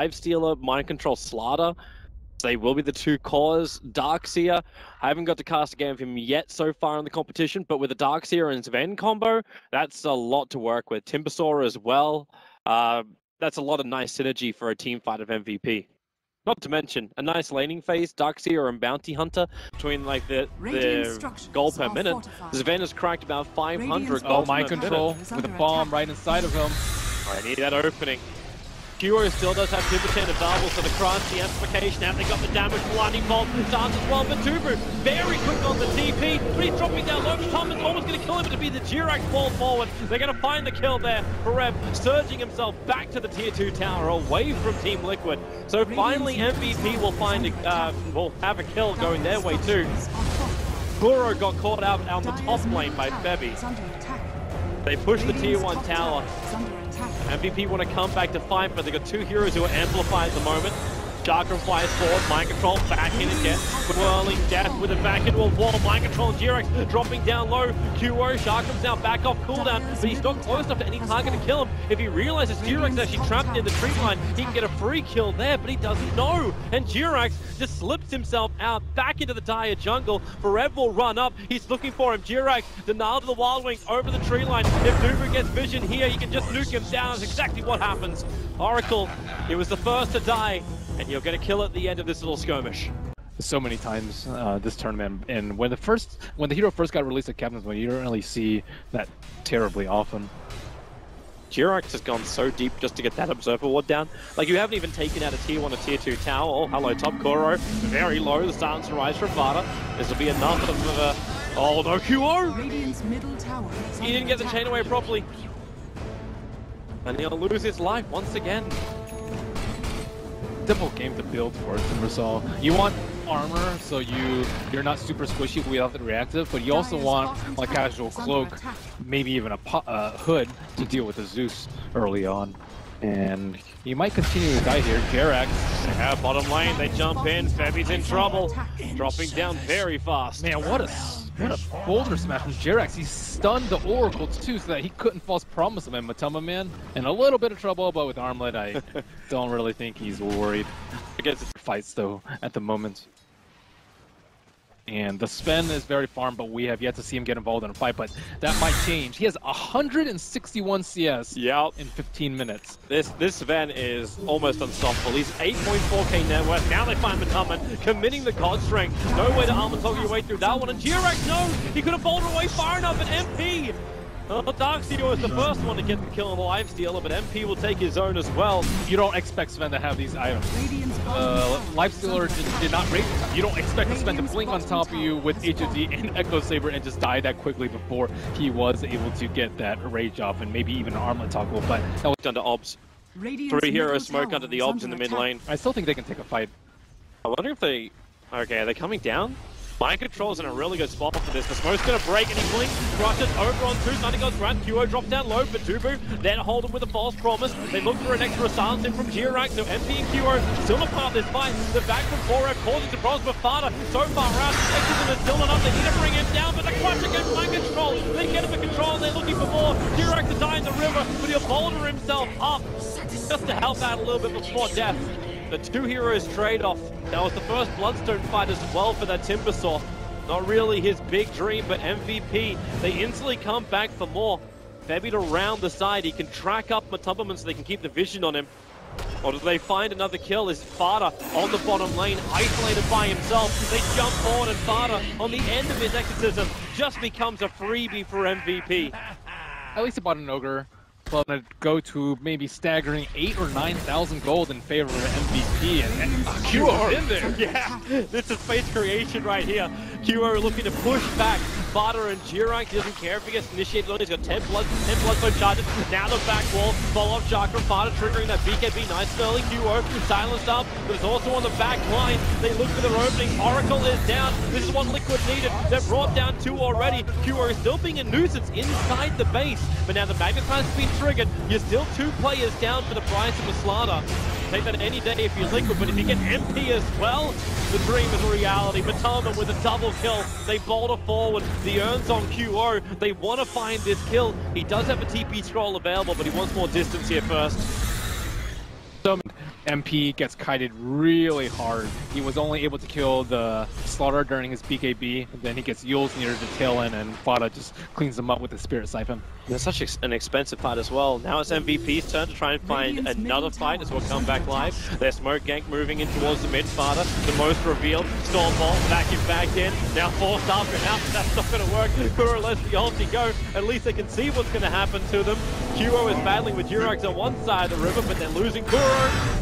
Lifestealer, MindControl, Slaughter. They will be the two cores. Darkseer, I haven't got to cast a game of him yet so far in the competition, but with the Darkseer and Sven combo, that's a lot to work with. Timbersaw as well. That's a lot of nice synergy for a team fight of MVP. Not to mention, a nice laning phase, Darkseer and Bounty Hunter, between like the gold per minute. Sven has cracked about 500 gold per minute. MindControl with a bomb right inside of him. I need that opening. Kuro still does have Timbersaw available for the crunch, the amplification out. They got the damage, blinding bolt, starts as well, but DuBu very quick on the TP, but he's dropping down low. Thomas almost going to kill him, but to be the JerAx ball forward. They're going to find the kill there. Forev surging himself back to the tier 2 tower, away from Team Liquid. So finally MVP will find will have a kill going their way too. Kuro got caught out on the top lane by Febby. They push the tier 1 tower. MVP want to come back to fight, but they've got two heroes who are amplified at the moment. Chakra flies forward, MindControl back in again. Whirling death with a back into a wall. MindControl and JerAx dropping down low. Kuro, Chakra's now back off cooldown, but he's not close enough to any target to kill him. If he realizes JerAx is actually trapped in the tree line, he can get a free kill there, but he doesn't know. And JerAx just slips himself out back into the dire jungle. Forev will run up. He's looking for him. JerAx denial to the Wild Wings over the tree line. If DuBu gets vision here, he can just nuke him down. That's exactly what happens. Oracle, he was the first to die. And you're going to kill at the end of this little skirmish. So many times this tournament, and when the hero first got released at Captain's Win, you don't really see that terribly often. JerAx has gone so deep just to get that Observer Ward down. Like, you haven't even taken out a tier 1 or tier 2 tower. Oh, hello, top Kuro. Very low, the starting to rise from FATA. This will be enough of a... Oh, no, QO! He didn't get the chain away properly. And he'll lose his life once again. Difficult game to build for Timbersaw. You want armor, so you're not super squishy without the reactive, but you also want like casual cloak, maybe even a hood to deal with the Zeus early on. And you might continue to die here. JerAx. Yeah, bottom lane, they jump in. Febby's in trouble. Dropping down very fast. Man, what a boulder smash from JerAx. He stunned the Oracle too, so that he couldn't false promise him. And MATUMBAMAN in a little bit of trouble, but with Armlet, I don't really think he's worried. I guess it's fights though at the moment. And the Sven is very farm, but we have yet to see him get involved in a fight, but that might change. He has 161 CS in 15 minutes. This Sven is almost unstoppable. He's 8.4k net worth. Now they find MATUMBAMAN committing the God Strength. No way to armor toggle your way through that one. And JerAx, no! He could have bowled away far enough, and MP! Darkseer was the first one to get the kill on the Lifestealer, but MP will take his own as well. You don't expect Sven to have these items. Lifestealer did not rage. You don't expect Sven to blink on top of you with HOD and Echo Saber and just die that quickly before he was able to get that rage off and maybe even an armlet toggle, but that was under obs. 3 heroes smoke under the obs in the mid lane. I still think they can take a fight. I wonder if they... Okay, are they coming down? MindControl's in a really good spot for this. The smoke's gonna break and he blinks, crushes over on 2. Nightingale's grant. QO drops down low for DuBu. Then hold him with a false promise. They look for an extra silence in from JerAx. So MP and QO still a part of this fight. The back from Forev causing some problems with FATA. So far out, Exorcism is still not up. They need to bring him down, but the crush against MindControl. They get him for control and they're looking for more. JerAx to die in the river, but he'll boulder himself up just to help out a little bit before death. The 2 heroes trade off. That was the first Bloodstone fight as well for that Timbersaw. Not really his big dream, but MVP. They instantly come back for more. Febby to round the side. He can track up MATUMBAMAN so they can keep the vision on him. Or do they find another kill? Is FATA on the bottom lane, isolated by himself? They jump forward and FATA on the end of his exorcism just becomes a freebie for MVP. At least about an ogre. Well, to go to maybe staggering 8,000 or 9,000 gold in favor of MVP, and QO in there. Yeah, this is face creation right here. QO looking to push back FATA and JerAx. He doesn't care if he gets initiated. He's got 10 bloodstone charges. Now the back wall, follow up Chakra, FATA triggering that BKB. Nice early QO, silenced up, but it's also on the back line. They look for their opening. Oracle is down. This is what Liquid needed. They've brought down 2 already. QO is still being a nuisance inside the base, but now the Magnetize's been triggered. You're still 2 players down for the price of a Slaughter. Take that any day if you're Liquid, but if you get MP as well, the dream is a reality. MATUMBAMAN with a double kill. They boulder forward. The Urn's on QO. They want to find this kill. He does have a TP scroll available, but he wants more distance here first. MP gets kited really hard. He was only able to kill the Slaughter during his BKB, and then he gets Yules near the tail end, and FATA just cleans him up with the Spirit Siphon. It's such an expensive fight as well. Now it's MVP's turn to try and find another fight as we'll come back live. Their smoke gank moving in towards the mid. FATA, the most revealed. Storm Bolt back in. Now forced after out, but that's not going to work. Kuro lets the ulti go. At least they can see what's going to happen to them. Kuro is battling with JerAx on one side of the river, but they're losing Kuro.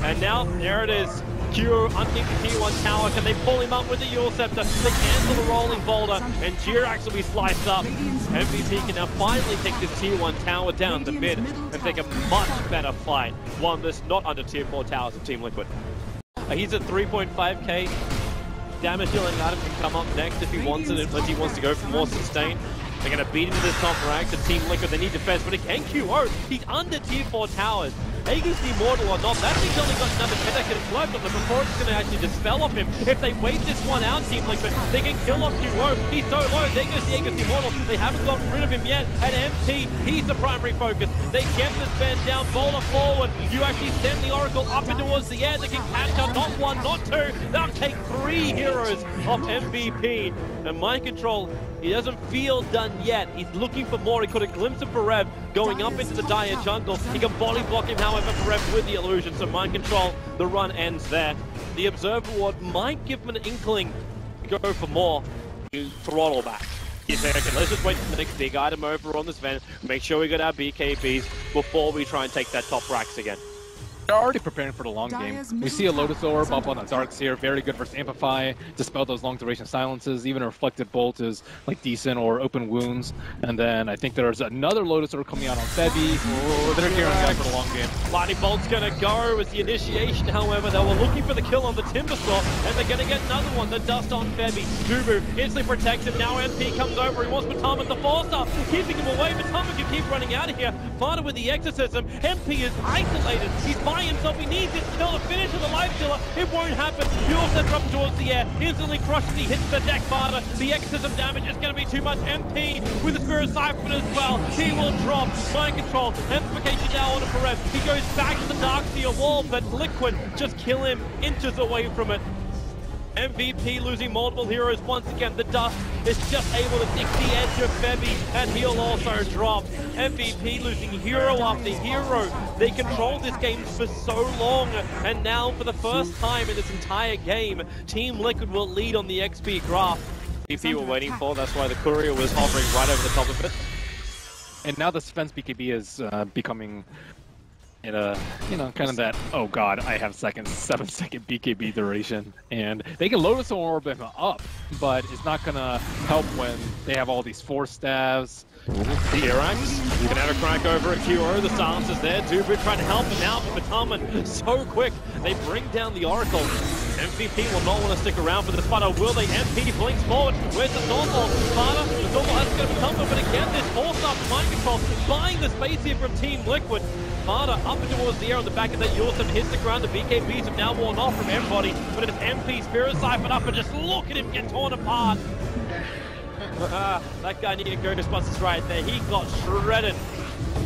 And now, there it is. Kuro underneath the T1 tower. Can they pull him up with the Yule Scepter? They cancel the rolling boulder, and JerAx will be sliced up. MVP can now finally take this T1 tower down the mid and take a much better fight. One that's not under tier 4 towers of Team Liquid. He's at 3.5k. Damage dealing item can come up next if he wants it, unless he wants to go for more sustain. They're going to beat into this top rank. The Team Liquid, they need defense, but again, QO, he's under tier 4 towers. Aegis immortal or not, that thing's only got another 10 seconds left of them before it's going to actually dispel off him. If they wait this one out, Team Liquid, they can kill off QO. He's so low, there goes the Aegis immortal. They haven't gotten rid of him yet. And MP, he's the primary focus. They get this man down, boulder forward. You actually send the Oracle up and towards the air. They can catch up, not one, not two. They'll take 3 heroes off MVP. And MindControl, he doesn't feel done yet. He's looking for more. He caught a glimpse of Forev going up into the dire jungle. He can body block him, however, Forev with the illusion. So MindControl, the run ends there. The Observer Ward might give him an inkling to go for more. You throttle back. You say, okay, let's just wait for the next big item over on this vent. Make sure we get our BKBs before we try and take that top racks again. They're already preparing for the long game. We see a Lotus Orb up on the Darks here, very good versus Amplify, dispel those long duration silences. Even a Reflected Bolt is like decent, or Open Wounds. And then I think there's another Lotus Orb coming out on Febby. Oh, they're gearing up for the long game. Lightning Bolt's gonna go as the initiation, however. They were looking for the kill on the Timbersaw, and they're gonna get another one. The dust on Febby. DuBu instantly protects him. Now MP comes over. He wants MATUMBAMAN to force up, keeping him away. MATUMBAMAN can keep running out of here. FATA with the Exorcism. MP is isolated. He's by himself. He needs this kill to finish with the life killer. It won't happen. Yules sends up towards the air. Instantly crushes. He hits the deck. FATA. The Exorcism damage is going to be too much. MP with the Spirit Siphon as well. He will drop. MindControl. Amplification now on Forev. He goes back to the Darkseer wall, but Liquid just kill him inches away from it. MVP losing multiple heroes once again. The dust is just able to nick the edge of Febby, and he'll also drop. MVP losing hero after hero. They controlled this game for so long, and now for the first time in this entire game, Team Liquid will lead on the XP graph. MVP were waiting for, that's why the courier was hovering right over the top of it. And now the defense BKB is becoming in a, kind of that, oh god, I have 7-second BKB duration. And they can Lotus Orb him up, but it's not gonna help when they have all these Force Staves. JerAx, you can have a crack over at QO, the silence is there. DuBu trying to help him out, but MATUMBAMAN so quick. They bring down the Oracle. MVP will not want to stick around for this fight, or will they? MP blinks forward. Where's the Stormball? FATA, the Stormball has to go to MATUMBAMAN, but again, this force up to MindControl, buying the space here from Team Liquid. FATA up and towards the air on the back of that Yules Scepter hits the ground. The BKBs have now worn off from everybody, but it's MP Spirit Siphon up, and just look at him get torn apart. That guy needed Ghostbusters right there. He got shredded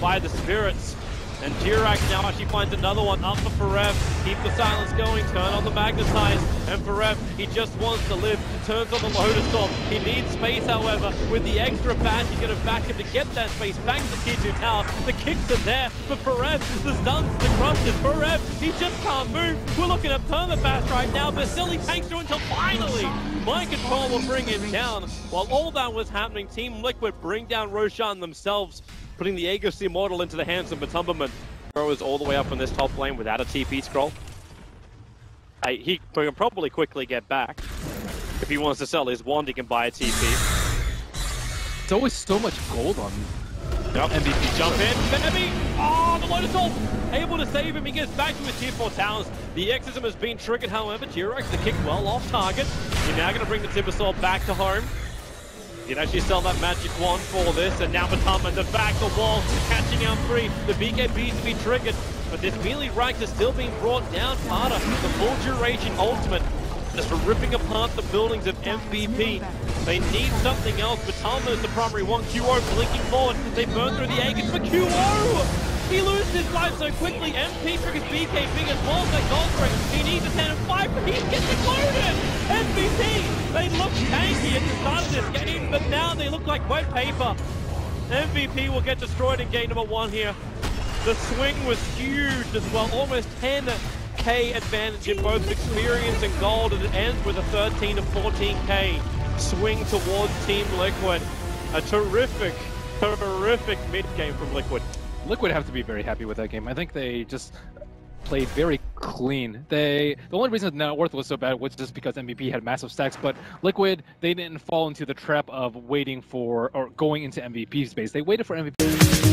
by the spirits. And JerAx now actually finds another one up for Forev. Keep the silence going, turn on the magnetize. And Forev, he just wants to live. Turns on the Lotus Storm. He needs space, however. With the extra bash, he's going to back him to get that space back to Tier 2 tower. The kicks are there, but Forev, the stuns, the crushes. Forev, he just can't move. We're looking at permabash right now, but still he tanks through until finally MindControl will bring him down. While all that was happening, Team Liquid bring down Roshan themselves, putting the Aegis Immortal into the hands of MATUMBAMAN. Kuro is all the way up on this top lane without a TP scroll. He can probably quickly get back. If he wants to sell his wand, he can buy a TP. It's always so much gold on MVP. Jump in, Febby! Oh, the Lotus Orb! Able to save him, he gets back to his Tier 4 towers. The Exorcism has been triggered, however. JerAx, the kick well off target. You're now going to bring the Timbersaw back to home. You can actually sell that magic wand for this, and now MATUMBAMAN to back the wall, catching out free. The BKBs to be triggered, but this melee rank is still being brought down. FATA, the full duration ultimate, just ripping apart the buildings of MVP. They need something else. MATUMBAMAN is the primary one. QO blinking forward. They burn through the Aegis, but QO He loses his life so quickly. MP triggers BK big as well. That gold ring. He needs a 10 and 5, but he gets exploded. MVP, they look tanky at the start of this game, but now they look like wet paper. MVP will get destroyed in game number 1 here. The swing was huge as well, almost 10k advantage in both experience and gold, and it ends with a 13 to 14k swing towards Team Liquid. A terrific mid game from Liquid. Liquid have to be very happy with that game. I think they just played very clean. The only reason net worth was so bad was just because MVP had massive stacks, but Liquid, they didn't fall into the trap of waiting for or going into MVP space. They waited for MVP.